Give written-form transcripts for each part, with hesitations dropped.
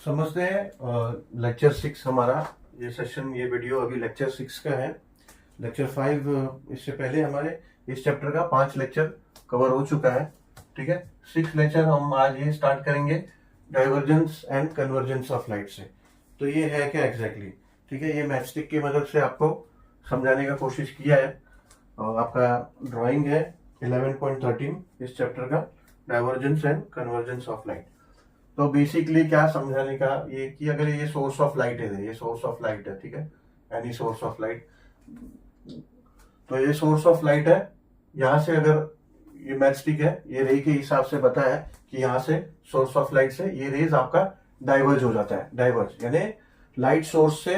समझते हैं लेक्चर 6 हमारा ये सेशन, ये वीडियो अभी लेक्चर 6 का है। लेक्चर 5 इससे पहले हमारे इस चैप्टर का 5 लेक्चर कवर हो चुका है। ठीक है, 6 लेक्चर हम आज ये स्टार्ट करेंगे divergence and convergence of light से। तो ये है क्या एग्जैक्टली? ठीक है, ये मैचस्टिक की मदद से आपको समझाने का कोशिश किया है। और आपका ड्राइंग है 11.13 इस चैप्टर का, divergence and convergence of light. तो बेसिकली क्या समझाने का ये कि अगर ये सोर्स ऑफ लाइट है, ये सोर्स ऑफ लाइट है, ठीक है, एनी सोर्स ऑफ लाइट। तो ये सोर्स ऑफ लाइट है, यहां से अगर ये मैचस्टिक है, ये रे के हिसाब से पता है कि यहाँ से सोर्स ऑफ लाइट से ये रेज आपका डाइवर्ज हो जाता है। डाइवर्ज यानी लाइट सोर्स से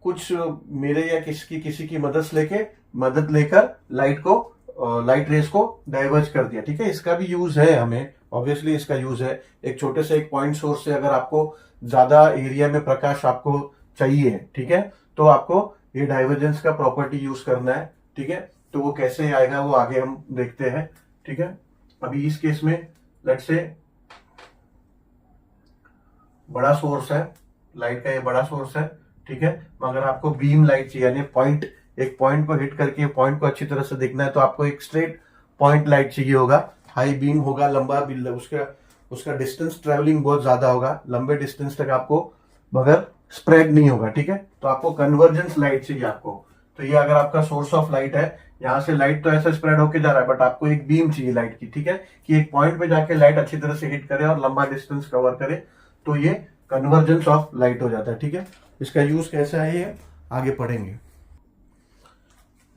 कुछ मेरे या किसी की मदद लेकर लाइट रेस को डाइवर्ज कर दिया। ठीक है, इसका भी यूज है हमें, ऑब्वियसली इसका यूज है। एक छोटे से एक पॉइंट सोर्स से अगर आपको ज्यादा एरिया में प्रकाश आपको चाहिए, ठीक है, तो आपको ये डाइवर्जेंस का प्रॉपर्टी यूज करना है। ठीक है, तो वो कैसे आएगा वो आगे हम देखते हैं। ठीक है, अभी इस केस में लेट्स से बड़ा सोर्स है, लाइट का ये बड़ा सोर्स है। ठीक है, मगर आपको बीम लाइट चाहिए, यानी एक पॉइंट को हिट करके पॉइंट को अच्छी तरह से देखना है, तो आपको एक स्ट्रेट पॉइंट लाइट चाहिए होगा। हाई बीम होगा, लंबा बिल, उसका डिस्टेंस ट्रेवलिंग बहुत ज्यादा होगा, लंबे डिस्टेंस तक आपको मगर स्प्रेड नहीं होगा। ठीक है, तो आपको कन्वर्जेंस लाइट चाहिए आपको। तो ये अगर आपका सोर्स ऑफ लाइट है, यहाँ से लाइट तो ऐसे स्प्रेड होके जा रहा है, बट आपको एक बीम चाहिए लाइट की। ठीक है, कि एक पॉइंट पे जाके लाइट अच्छी तरह से हिट करे और लंबा डिस्टेंस कवर करे, तो ये कन्वर्जेंस ऑफ लाइट हो जाता है। ठीक है, इसका यूज कैसा है ये आगे पढ़ेंगे।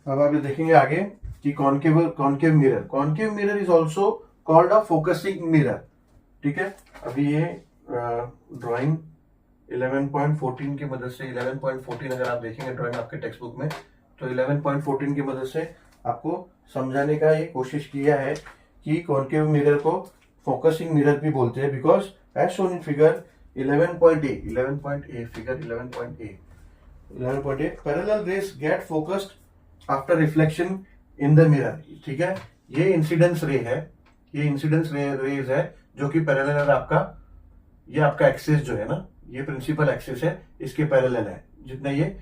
अब आप देखेंगे आगे कि concave mirror is also called a focusing mirror. ठीक है, अभी ये ड्राइंग 11.14 की मदद से, 11.14 अगर आप देखेंगे ड्राइंग आपके टेक्स्ट बुक में, तो 11.14 की मदद से आपको समझाने का ये कोशिश किया है कि कॉन्केव मिरर को फोकसिंग मिरर भी बोलते हैं, because as shown in figure 11.a figure 11.a parallel rays get focused after reflection in the mirror. ठीक है, ये इंसिडेंस रे है, ये इंसिडेंस रेज है जो कि पैरेलल है आपका, ये आपका एक्सिस जो है ना, ये प्रिंसिपल एक्सिस है, इसके पैरेलल है जितना ये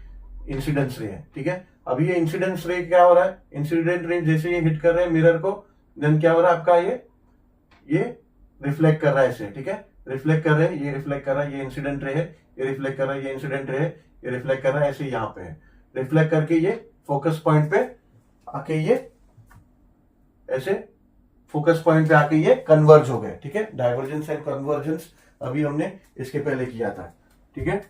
इंसिडेंस रे है। ठीक है, अभी ये इंसिडेंस रे क्या हो रहा है, इंसिडेंट रे जैसे ये हिट कर रहे हैं मिरर को, देन क्या हो रहा है आपका, ये रिफ्लेक्ट कर रहा है इसे। ठीक है, रिफ्लेक्ट कर रहे हैं, ये रिफ्लेक्ट कर रहा है, ये इंसिडेंट रे है, ये रिफ्लेक्ट कर रहा है, ये इंसिडेंट रे है, ये रिफ्लेक्ट कर रहा है, ऐसे यहाँ पे है, रिफ्लेक्ट करके ये फोकस पॉइंट पे आके ये ऐसे फोकस पॉइंट पे आके ये कन्वर्ज हो गए। ठीक है, डाइवर्जेंस एंड कन्वर्जेंस अभी हमने इसके पहले किया था। ठीक है,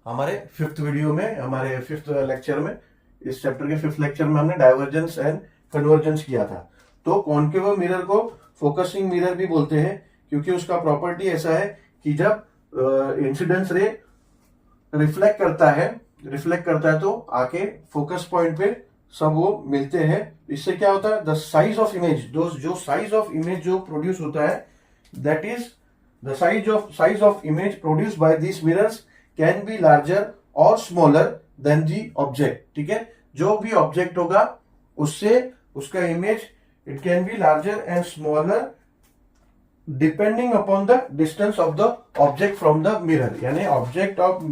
हमारे 5th वीडियो में, हमारे 5th लेक्चर में, इस चैप्टर के 5th लेक्चर में हमने डाइवर्जेंस एंड कन्वर्जेंस किया था। तो कॉन्केव मिरर को फोकसिंग मिरर भी बोलते हैं, क्योंकि उसका प्रॉपर्टी ऐसा है कि जब इंसिडेंस रे रिफ्लेक्ट करता है तो आके फोकस पॉइंट पे सब वो मिलते हैं। इससे क्या होता है, द साइज ऑफ इमेज, जो साइज ऑफ इमेज जो प्रोड्यूस होता है, that is the size of image produce by this mirrors can be larger और स्मॉलर देन दी ऑब्जेक्ट। ठीक है, जो भी ऑब्जेक्ट होगा उससे उसका image it can be larger and smaller depending upon the distance of the object from the mirror. यानी object आप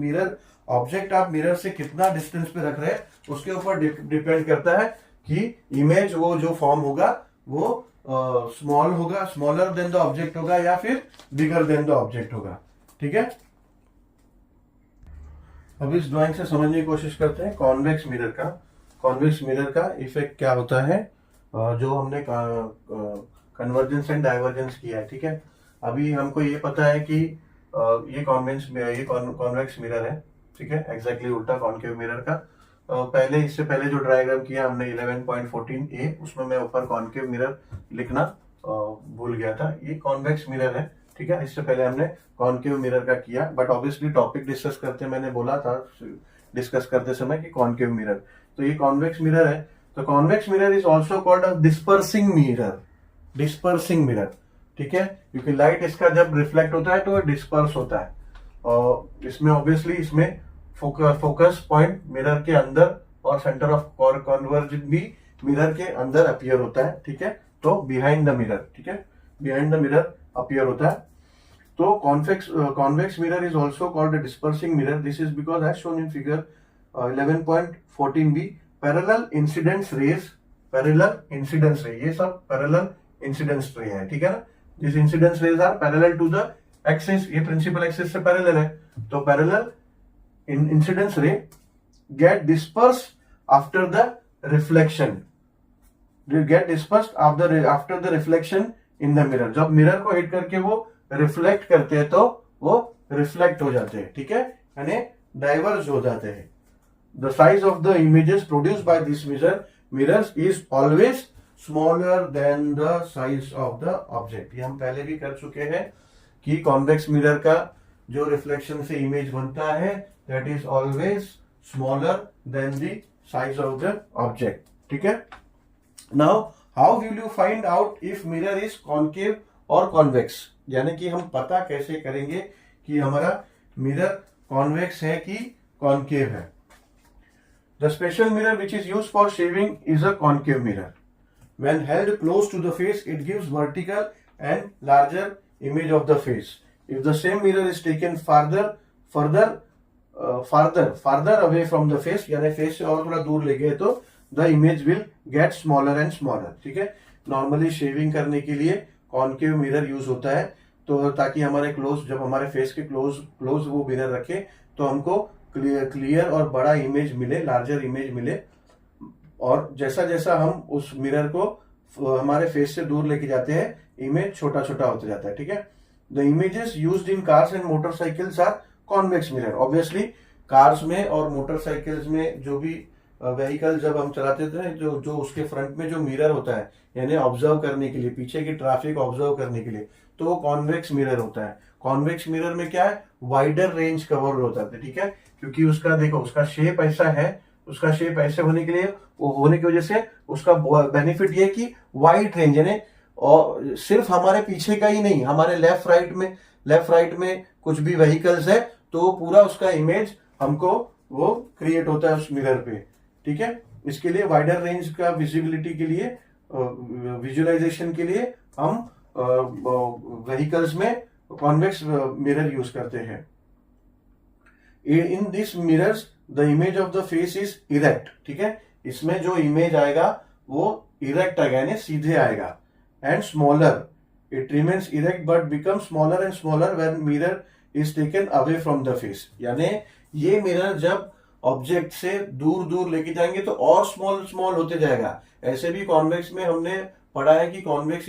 मिरर से कितना डिस्टेंस पे रख रहे हैं उसके ऊपर डिपेंड करता है कि इमेज वो जो फॉर्म होगा वो स्मॉल होगा, स्मॉलर देन द ऑब्जेक्ट होगा, या फिर बिगर देन द ऑब्जेक्ट होगा। ठीक है, अब इस ड्राइंग से समझने की कोशिश करते हैं कॉन्वेक्स मिरर का इफेक्ट क्या होता है, जो हमने कन्वर्जेंस एंड डाइवर्जेंस किया है। ठीक है, अभी हमको ये पता है कि ये कॉन्वेक्स मिरर है। ठीक है, एग्जैक्टली उल्टा कॉन्केव मिरर का। इससे पहले जो डायग्राम किया हमने 11.14a, उसमें मैं ऊपर कॉन्केव मिरर लिखना भूल गया था। ये कॉन्वेक्स मिरर है। ठीक है, इससे पहले हमने कॉन्केव मिरर का किया, बट ऑब्वियसली टॉपिक डिस्कस करते मैंने बोला था डिस्कस करते समय कि कॉन्केव मिरर, तो ये कॉन्वेक्स मिरर है। तो convex mirror is also called a dispersing mirror. ठीक है, क्योंकि लाइट इसका जब रिफ्लेक्ट होता है तो डिस्पर्स होता है, और इसमें ऑब्वियसली इसमें फोकस पॉइंट मिरर के अंदर और सेंटर ऑफ कन्वर्जन भी मिरर के अंदर अपीयर होता है। ठीक है, तो बिहाइंड द मिरर, ठीक है, बिहाइंड द मिरर अपीयर होता है। तो convex mirror is also called dispersing mirror. This is because as shown in figure 11.14b parallel incidence rays. Parallel incidence ray, ये सब पैरेलल इंसिडेंस रे है, ठीक है ना. This incidence rays are parallel to the axis, ये principal axis से parallel है. तो parallel incidence ray get disperse after the reflection, get dispersed after the reflection in the mirror. जब मिरर को हिट करके वो रिफ्लेक्ट करते हैं तो वो रिफ्लेक्ट हो जाते हैं, ठीक है, यानी डाइवर्ज हो जाते हैं. The size of the images produced by this mirrors is always smaller than the size of the object. ये हम पहले भी कर चुके हैं कि कॉन्वेक्स मिरर का जो रिफ्लेक्शन से इमेज बनता है that is always smaller than the size of the object, ठीक है. Now how will you find out if mirror is concave और कॉन्वेक्स, यानी कि हम पता कैसे करेंगे कि हमारा मिरर कॉन्वेक्स है कि कॉन्केव है. The special mirror which is used for shaving is a concave mirror. When held close to the face, it gives vertical and larger image of the face. If the same mirror is taken farther away from the face, यानी face से और थोड़ा दूर ले गए तो the image will get smaller and smaller. ठीक है. Normally shaving करने के लिए concave mirror use होता है, तो ताकि हमारे क्लोज, जब हमारे फेस के क्लोज वो मिरर रखे तो हमको क्लियर और बड़ा इमेज मिले, लार्जर इमेज मिले. और जैसा जैसा हम उस मिरर को हमारे फेस से दूर लेके जाते हैं, इमेज छोटा छोटा होता जाता है, ठीक है. The images used in cars and motorcycles are convex mirror. Obviously cars में और मोटरसाइकिल्स में जो भी व्हीकल जब हम चलाते थे, जो उसके फ्रंट में जो मिरर होता है, यानी ऑब्जर्व करने के लिए, पीछे की ट्रैफिक ऑब्जर्व करने के लिए, तो वो कॉन्वेक्स मिरर होता है. कॉन्वेक्स मिरर में क्या है, वाइडर रेंज कवर होता है, ठीक है, क्योंकि उसका देखो उसका शेप ऐसा है, उसका शेप ऐसे होने की वजह से उसका बेनिफिट ये कि वाइड रेंज, यानी और सिर्फ हमारे पीछे का ही नहीं, हमारे लेफ्ट राइट में कुछ भी व्हीकल्स है तो पूरा उसका इमेज हमको वो क्रिएट होता है उस मिरर पे, ठीक है. इसके लिए वाइडर रेंज का विजिबिलिटी के लिए, विजुअलाइजेशन के लिए हम व्हीकल्स में कॉन्वेक्स मिरर यूज करते हैं. In this mirrors the image of the face is erect, ठीक है. इसमें जो इमेज आएगा वो इरेक्ट आएगा, यानी सीधे आएगा. And smaller, it remains erect but become smaller and smaller when mirror is taken away from the face. यानी ये मिरर जब ऑब्जेक्ट से दूर लेके जाएंगे तो और स्मॉल होते जाएगा. ऐसे भी कॉन्वेक्स में हमने पढ़ा है कि कॉन्वेक्स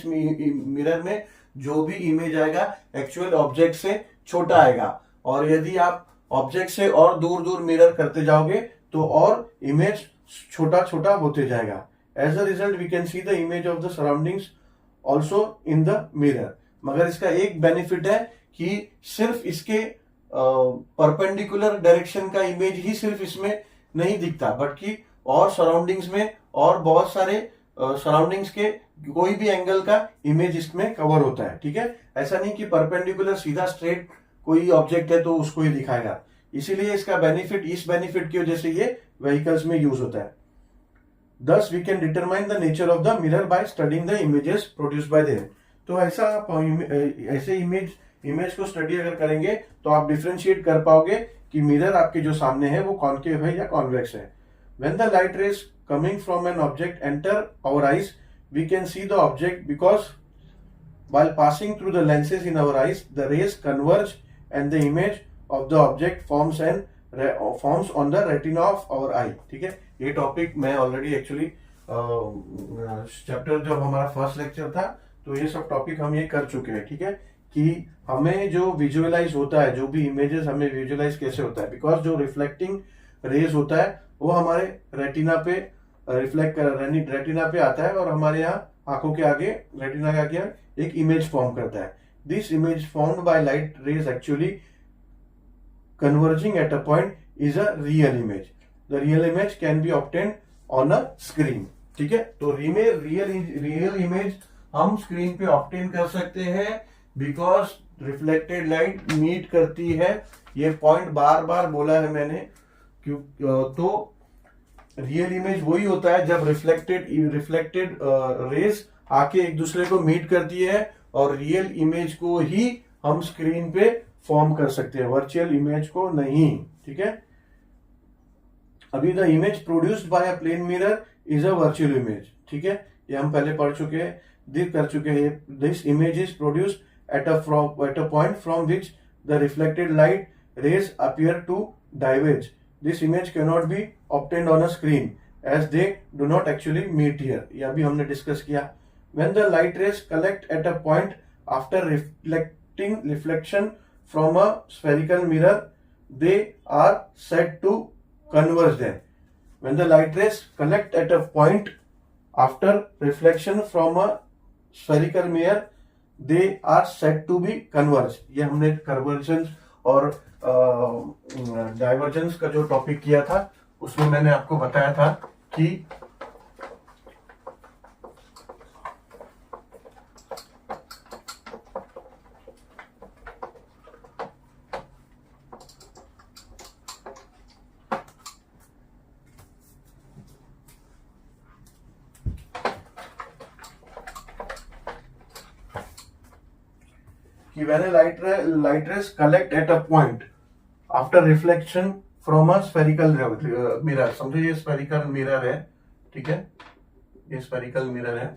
मिरर में जो भी इमेज आएगा एक्चुअल ऑब्जेक्ट से छोटा आएगा, और यदि आप ऑब्जेक्ट से और दूर मिरर करते जाओगे तो और इमेज छोटा होते जाएगा. As a result we can see the image of the surroundings also in the mirror. मगर इसका एक बेनिफिट है कि सिर्फ इसके परपेंडिकुलर डायरेक्शन का इमेज ही सिर्फ इसमें नहीं दिखता, बल्कि और सराउंडिंग्स में और बहुत सारे सराउंडिंग्स के कोई भी एंगल का इमेज इसमें कवर होता है, ठीक है. ऐसा नहीं कि परपेंडिकुलर सीधा स्ट्रेट कोई ऑब्जेक्ट है तो उसको ही दिखाएगा. इसीलिए इसका बेनिफिट, इस बेनिफिट की वजह से ये व्हीकल्स में यूज होता है. Thus we can determine the nature of the mirror by studying the images produced by them. तो ऐसे इमेज को स्टडी अगर करेंगे तो आप डिफरेंशिएट कर पाओगे कि मिरर आपके जो सामने है वो कॉन्केव है या कॉन्वेक्स है. When the light rays coming from an object enter our eyes, we can see the object because while passing through the lenses in our eyes, the rays converge and the image of the object forms on the retina of our eye. ठीक है. ये topic मैं already actually chapter जब हमारा first lecture था तो ये सब टॉपिक हम ये कर चुके हैं, ठीक है, कि हमें जो विजुअलाइज होता है, जो भी इमेजेस हमें विजुअलाइज कैसे होता है, बिकॉज जो रिफ्लेक्टिंग रेज होता है वो हमारे रेटिना पे रेटिना पे आता है और हमारे यहाँ आंखों के आगे, रेटिना के आगे एक इमेज फॉर्म करता है. This image formed by light rays actually converging eight a point is a real image. The real image can be obtained on a screen. ठीक है. तो रियल इमेज हम स्क्रीन पे ऑब्टेन कर सकते हैं बिकॉज रिफ्लेक्टेड लाइट मीट करती है. ये पॉइंट बार बोला है मैंने. तो रियल इमेज वही होता है जब रिफ्लेक्टेड रेज आके एक दूसरे को मीट करती है और रियल इमेज को ही हम स्क्रीन पे फॉर्म कर सकते हैं, वर्चुअल इमेज को नहीं। ठीक है, अभी the image produced by a plane mirror is a virtual image. ठीक है, ये हम पहले पढ़ चुके हैं, कर चुके हैं। This image is produced at a point from which the reflected light rays appear to diverge. This image can not be obtained on a screen as they do not actually meet here. यह भी हमने discuss किया। When the light rays collect at a point after reflection from a spherical mirror, they are said to converge there. When the light rays collect at a point after reflection from a spherical mirror, they are said to be converge. ये हमने convergence और divergence का जो topic किया था उसमें मैंने आपको बताया था कि when a light rays collect at a point after reflection from a spherical mirror, समझो ये spherical mirror है। ठीक है, ये spherical mirror है।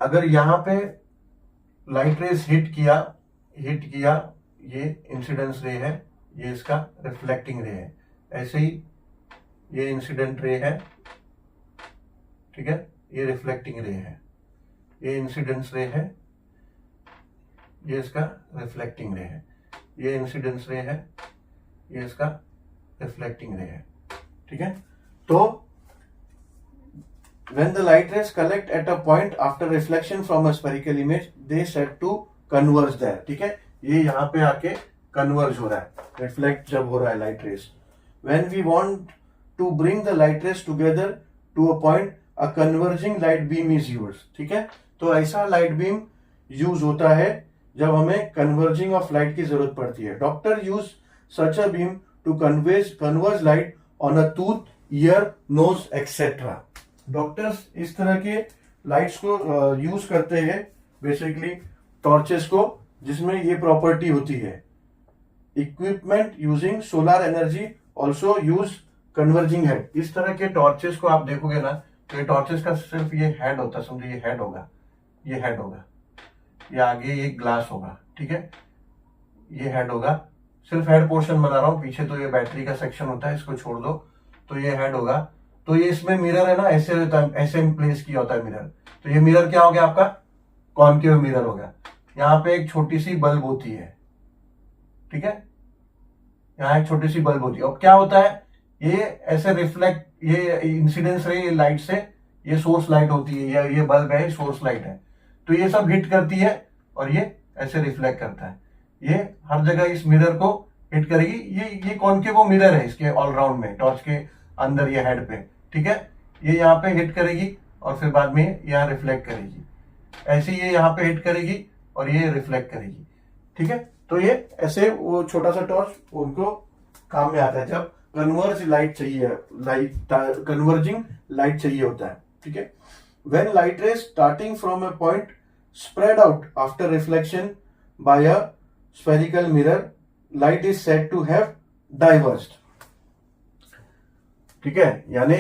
अगर यहां पे लाइट रेस हिट किया, ये इंसिडेंस रे है, ये इसका रिफ्लेक्टिंग रे है। ऐसे ही ये इंसिडेंट रे है, ठीक है, ये रिफ्लेक्टिंग रे है। ये इंसिडेंस रे है, ये इसका रिफ्लेक्टिंग रे है। ये इंसिडेंस रे है, ये इसका रिफ्लेक्टिंग रे है। ठीक है, तो when the light rays collect at a point after reflection from a spherical image, they said to converge there। ठीक है, ये यहाँ पे आके converge हो रहा है, रिफ्लेक्ट जब हो रहा है light rays. when we want to bring the light rays together to a point, a converging light beam is used। ठीक है, तो ऐसा लाइट बीम यूज होता है जब हमें कन्वर्जिंग ऑफ लाइट की जरूरत पड़ती है। Doctor use such a beam to converge light on a tooth, ear, nose etcetera. Doctors इस तरह के लाइट्स को यूज करते हैं, बेसिकली टॉर्चेस को, जिसमें ये प्रॉपर्टी होती है। Equipment using solar energy also use converging head. इस तरह के टॉर्चेस को आप देखोगे ना, तो ये टॉर्चेस का सिर्फ ये हेड होता है, समझो ये हेड होगा, ये हेड होगा, ये आगे ये ग्लास होगा। ठीक है, ये हेड होगा, सिर्फ हेड पोर्शन बना रहा हूं, पीछे तो ये बैटरी का सेक्शन होता है, इसको छोड़ दो। तो ये हेड होगा, तो ये इसमें मिरर है ना, ऐसे होता है, ऐसे प्लेस किया होता है मिरर। तो ये मिरर क्या हो गया आपका, कॉनकेव मिरर हो गया। यहाँ पे एक छोटी सी बल्ब होती है। ठीक है, यहाँ एक छोटी सी बल्ब होती है। अब क्या होता है, ये ऐसे रिफ्लेक्ट, ये इंसिडेंस रे लाइट से, ये सोर्स लाइट होती है, या ये बल्ब है, सोर्स लाइट है, तो ये सब हिट करती है और ये ऐसे रिफ्लेक्ट करता है। ये हर जगह इस मिरर को हिट करेगी। ये कॉनकेव मिरर है इसके ऑलराउंड में, टॉर्च के अंदर ये हेड पे। ठीक है, ये यहाँ पे हिट करेगी और फिर बाद में यहाँ रिफ्लेक्ट करेगी। ऐसे ये यहाँ पे हिट करेगी और ये रिफ्लेक्ट करेगी। ठीक है, तो ये ऐसे वो छोटा सा टॉर्च उनको काम में आता है जब कन्वर्जिंग लाइट चाहिए होता है। ठीक है, when light rays starting from a point spread out after reflection by a spherical mirror, light is said to have diverged। ठीक है, यानी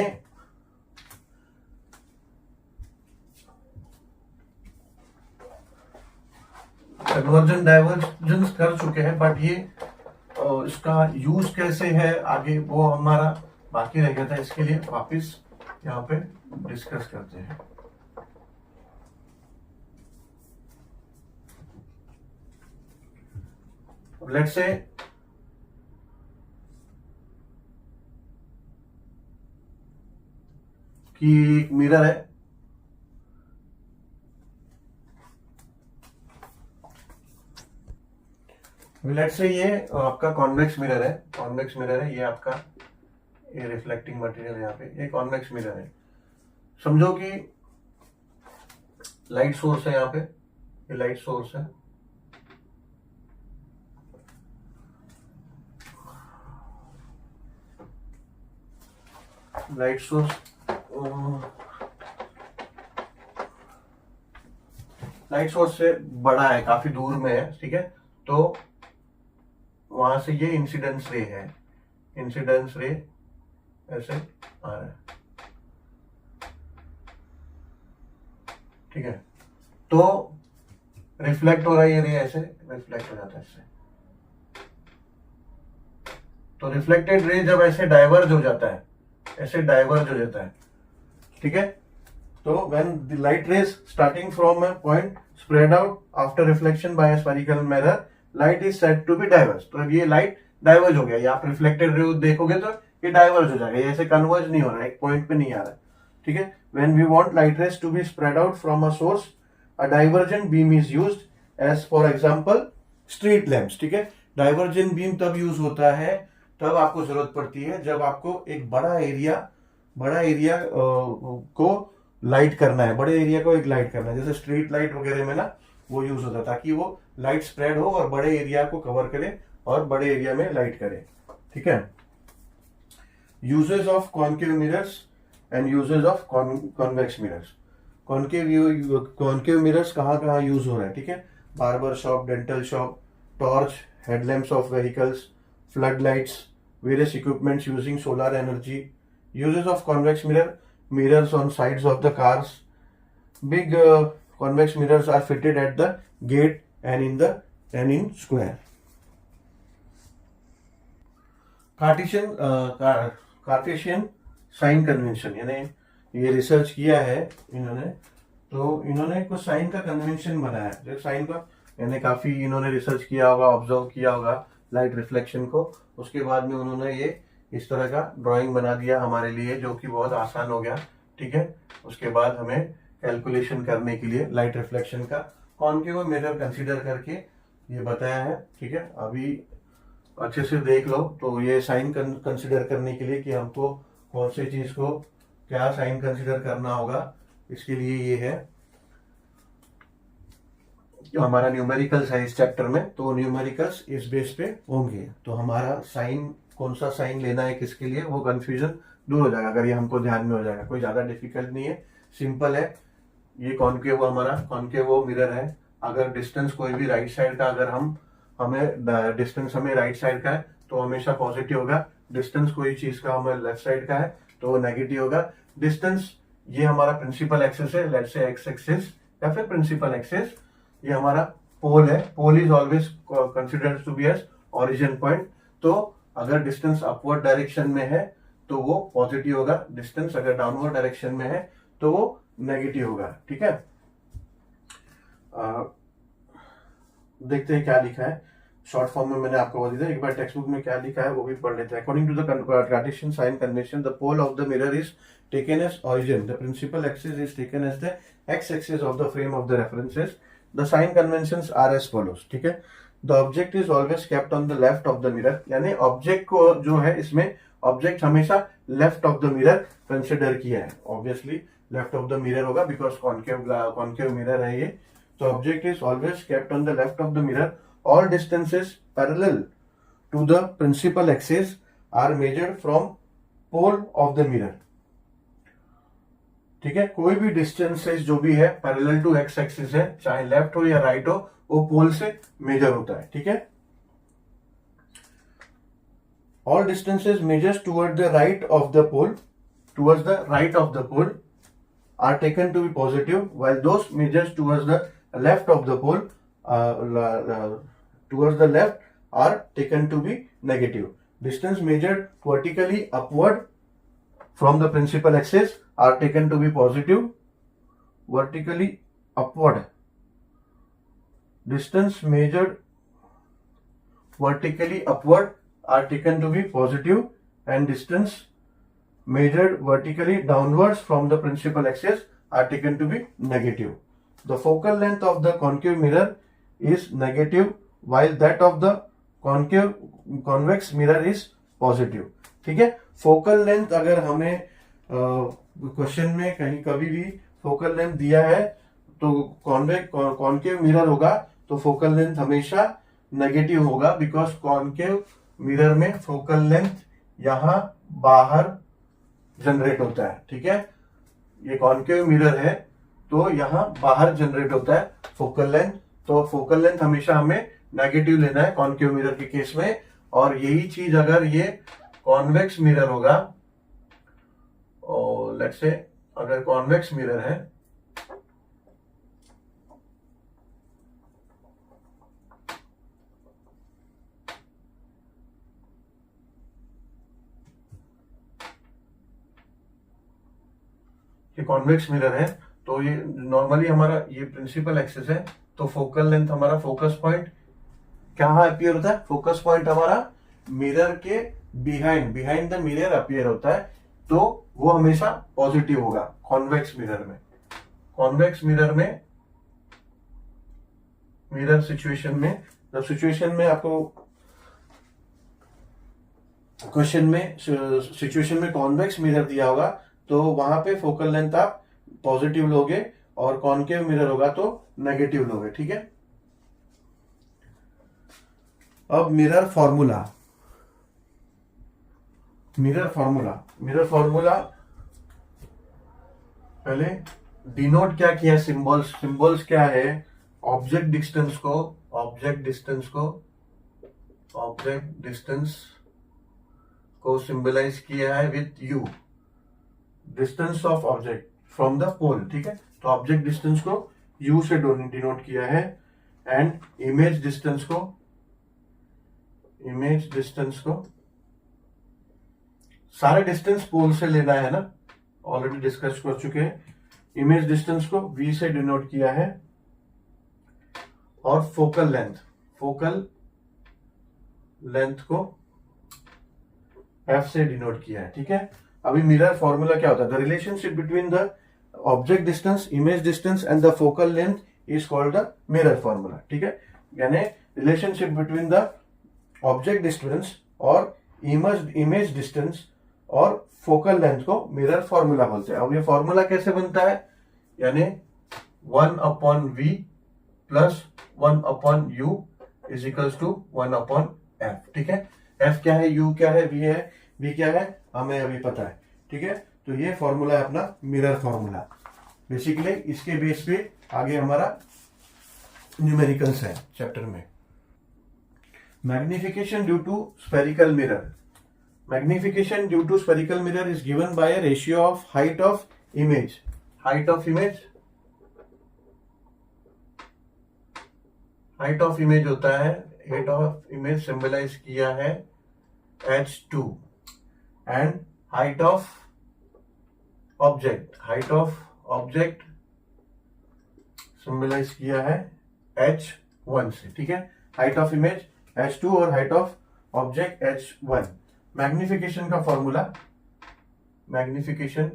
कन्वर्जन डाइवर्जेंस कर चुके हैं, बट ये इसका यूज कैसे है आगे वो हमारा बाकी रह गया था। इसके लिए वापस यहाँ पे डिस्कस करते हैं। लेट्स से कि एक मिरर है, लेट्स से ये आपका कॉन्वेक्स मिरर है। कॉन्वेक्स मिरर है ये आपका, ये रिफ्लेक्टिंग मटेरियल यहाँ पे, ये कॉन्वेक्स मिरर है। समझो कि लाइट सोर्स है यहाँ पे, ये लाइट सोर्स है। लाइट सोर्स लाइट सोर्स से बड़ा है, काफी दूर में है, ठीक है, तो वहां से ये इंसिडेंस रे है, इंसिडेंस रे ऐसे आ रहा है, ठीक है, तो रिफ्लेक्ट हो रहा है ये रे, ऐसे रिफ्लेक्ट हो जाता है इससे, तो रिफ्लेक्टेड रे जब ऐसे डाइवर्ज हो जाता है, ऐसे डाइवर्ज हो जाता है, ठीक है, तो when the light rays starting from a point spread out after reflection by a spherical mirror, light is said to be diverged। तो अब ये लाइट डाइवर्ज हो गया, ये आप रिफ्लेक्टेड रे देखोगे तो ये डाइवर्ज हो जाएगा, ये ऐसे कन्वर्ज नहीं हो रहा है, एक पॉइंट पे नहीं आ रहा है, ठीक है। when we want light rays to be spread out from a source, a divergent beam is used as for example street lamps, ठीक है। डाइवर्जेंट बीम तब यूज होता है, तब आपको जरूरत पड़ती है जब आपको एक बड़ा एरिया को लाइट करना है, बड़े एरिया को एक लाइट करना है, जैसे स्ट्रीट लाइट वगैरह में ना वो यूज होता है, ताकि वो लाइट स्प्रेड हो और बड़े एरिया को कवर करे और बड़े एरिया में लाइट करे, ठीक है। Uses of concave mirrors and uses of convex mirrors. Concave mirrors कहाँ कहाँ यूज हो रहा है, ठीक है, barber shop, dental shop, torch, headlamps of vehicles, flood lights, various equipments using solar energy. Uses of convex mirror, mirrors on sides of the cars. Big convex mirrors are fitted at the gate and in square. Cartesian sign convention, यानी ये research किया है इन्होंने, तो इन्होंने कुछ sign का convention बनाया, जो साइन का यानी काफी इन्होंने रिसर्च किया होगा, ऑब्जर्व किया होगा लाइट रिफ्लेक्शन को, उसके बाद में उन्होंने ये इस तरह का ड्राइंग बना दिया हमारे लिए, जो कि बहुत आसान हो गया, ठीक है। उसके बाद हमें कैलकुलेशन करने के लिए लाइट रिफ्लेक्शन का कॉन्केव मिरर कंसीडर करके ये बताया है, ठीक है। अभी अच्छे से देख लो, तो ये साइन कंसीडर करने के लिए कि हमको कौन सी चीज को क्या साइन कंसीडर करना होगा, इसके लिए ये है हमारा न्यूमेरिकल्स है इस चैप्टर में, तो न्यूमेरिकल्स इस बेस पे होंगे, तो हमारा साइन कौन सा साइन लेना है किसके लिए, वो कंफ्यूजन दूर हो जाएगा अगर ये हमको ध्यान में हो जाएगा। कोई ज्यादा डिफिकल्ट नहीं है, सिंपल है। ये कॉन्केव हमारा कॉन्केव मिरर है, अगर डिस्टेंस कोई भी राइट साइड का, अगर हमें डिस्टेंस हमें राइट साइड का है तो हमेशा पॉजिटिव होगा, डिस्टेंस कोई चीज का हमें लेफ्ट साइड का है तो वो नेगेटिव होगा। डिस्टेंस ये हमारा प्रिंसिपल एक्सिस है, लेट्स से एक्स एक्सिस या फिर प्रिंसिपल एक्सिस, ये हमारा पोल है, pole is always considered to be as origin point, तो अगर डिस्टेंस अपवर्ड डायरेक्शन में है तो वो पॉजिटिव होगा, डिस्टेंस अगर डाउनवर्ड डायरेक्शन में है तो वो नेगेटिव होगा, ठीक है। देखते हैं क्या लिखा है, शॉर्ट फॉर्म में मैंने आपको बता दिया, एक बार टेक्स्ट बुक में क्या लिखा है वो भी पढ़ लेते हैं। According to the Cartesian sign convention, the pole of the mirror is taken as origin, the principal axis is taken as the x axis of the frame of the references. The sign conventions are as follows, ठीक है। The object is always kept on the left of the mirror, यानी object को जो है इसमें object हमेशा left of the mirror consider किया है, obviously left of the mirror होगा बिकॉज कॉन्केव मिरर है ये, तो object is always kept on the left of the mirror. All distances parallel to the principal axis are measured from pole of the mirror, ठीक है। कोई भी distances जो भी है पैरेलल टू एक्स एक्सिस है, चाहे लेफ्ट हो या राइट हो, वो पोल से मेजर होता है, ठीक है। All distances measures toward the right of the pole, are taken to be positive, while those measures towards the left of the pole, towards the left, are taken to be negative. Distance measured vertically upward from the principal axis are taken to be positive. Vertically upward. Distance measured vertically upward are taken to be positive, and distance measured vertically downwards from the principal axis are taken to be negative. The focal length of the concave mirror is negative, while that of the convex mirror is positive, ठीक है। Focal length अगर हमें question में कहीं कभी भी focal length दिया है तो कॉन्केव मिरर होगा, तो फोकल लेंथ हमेशा नेगेटिव होगा, बिकॉज कॉन्केव मिरर में फोकल लेंथ यहां बाहर जनरेट होता है, ठीक है। ये कॉन्केव मिरर है तो यहां बाहर जनरेट होता है फोकल लेंथ। तो फोकल लेंथ हमेशा हमें नेगेटिव लेना है कॉनकेव मिरर के केस में। और यही चीज अगर ये कॉन्वेक्स मिरर होगा, और लेट्स से अगर कॉन्वेक्स मिरर है, ये कॉन्वेक्स मिरर है, तो ये नॉर्मली हमारा ये प्रिंसिपल एक्सिस है, तो फोकल लेंथ हमारा फोकस पॉइंट कहाँ अपीयर होता है, फोकस पॉइंट हमारा मिरर के बिहाइंड द मिरर अपीयर होता है, तो वो हमेशा पॉजिटिव होगा कॉन्वेक्स मिरर में। कॉन्वेक्स मिरर में मिरर सिचुएशन में, जब सिचुएशन में आपको क्वेश्चन में सिचुएशन में कॉन्वेक्स मिरर दिया होगा, तो वहां पे फोकल लेंथ आप पॉजिटिव लोगे, और कॉनकेव मिरर होगा तो नेगेटिव लोगे। ठीक है, अब मिरर फॉर्मूला पहले डिनोट क्या किया, सिंबल्स क्या है, ऑब्जेक्ट डिस्टेंस को सिंबलाइज किया है with U, distance of object from the pole. ठीक है, तो ऑब्जेक्ट डिस्टेंस को यू से डिनोट किया है, एंड इमेज डिस्टेंस को सारे डिस्टेंस पोल से लेना है ना, ऑलरेडी डिस्कस कर चुके हैं। इमेज डिस्टेंस को v से डिनोट किया है, और फोकल लेंथ को f से डिनोट किया है। ठीक है, अभी मिरर फॉर्मूला क्या होता है, the relationship between the object distance, image distance and the focal length is called the mirror formula. ठीक है, यानी relationship between the object distance और इमेज डिस्टेंस और फोकल लेंथ को मिरर फॉर्मूला बोलते हैं। अब ये फॉर्मूला कैसे बनता है, यानी 1/v plus 1/u is equals to 1/f। ठीक है, f क्या है, u क्या है, v क्या है, हमें अभी पता है। ठीक है, तो ये फॉर्मूला है अपना मिरर फॉर्मूला। बेसिकली इसके बेस पे आगे हमारा न्यूमेरिकल्स है चैप्टर में। Magnification due to spherical mirror. Magnification due to spherical mirror is given by a ratio of height of image. Height of image होता है, height of image symbolize किया है h2, and height of object symbolize किया है h1 से। ठीक है, height of image h2 और height of object h1। Magnification का formula, magnification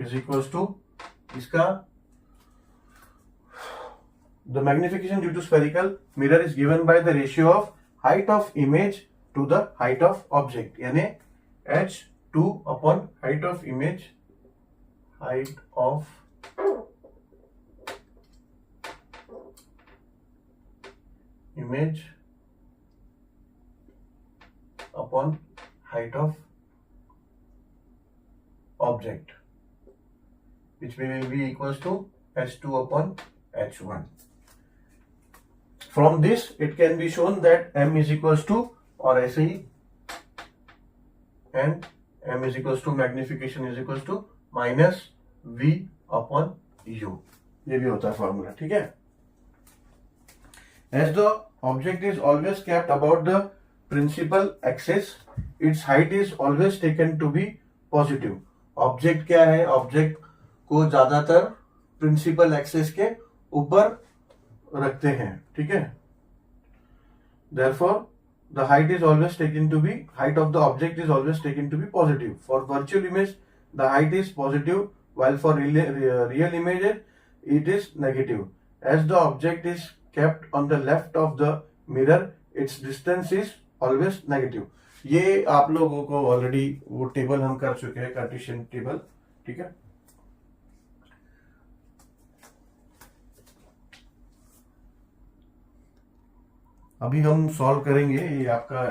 is equals to इसका, the magnification due to spherical mirror is given by the ratio of height of image to the height of object, यानी h2 upon height of image upon height of object, which will be equals to h2 upon h1. From this it can be shown that m is equals to, और ऐसे ही and m is equals to magnification is equals to minus v upon u, ये भी होता है formula. ठीक है, as the object is always kept about the principal axis, its height is always taken to be positive. Object क्या है, object को ज्यादातर प्रिंसिपल एक्सिस के ऊपर रखते हैं। ठीक है, therefore the height is always taken to be, height of the object is always taken to be positive. For virtual image the height is positive, while for real images it is negative. As the object is kept on the left of the mirror, its distance is always negative. ये आप लोगों को already वो table हम कर चुके हैं, Cartesian table. ठीक है, अभी हम सॉल्व करेंगे। ये आपका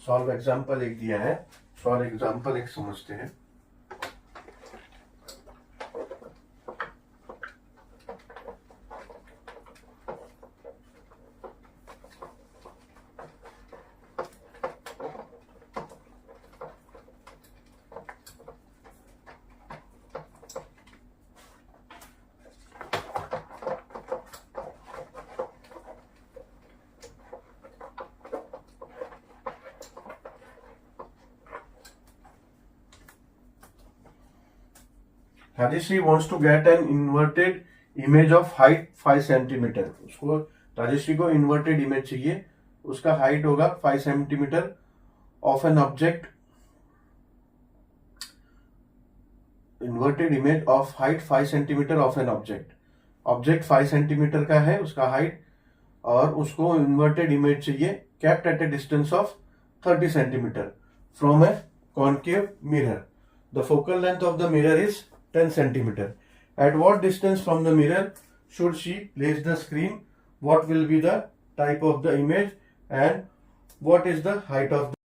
सॉल्व एग्जांपल एक दिया है, सॉल्व एग्जांपल एक समझते हैं। Rajshree wants to get an inverted image of height 5 centimetre. उसको राजश्री को इन्वर्टेड इमेज चाहिए, उसका हाइट होगा 5 centimetre of an object. Inverted image of height 5 centimetre of an object. Object 5 centimetre का है उसका हाइट, और उसको इन्वर्टेड इमेज चाहिए kept at A distance of 30 centimetre from a concave mirror. The focal length of the mirror is 10 centimeter. At what distance from the mirror should she place the screen? What will be the type of the image and what is the height of the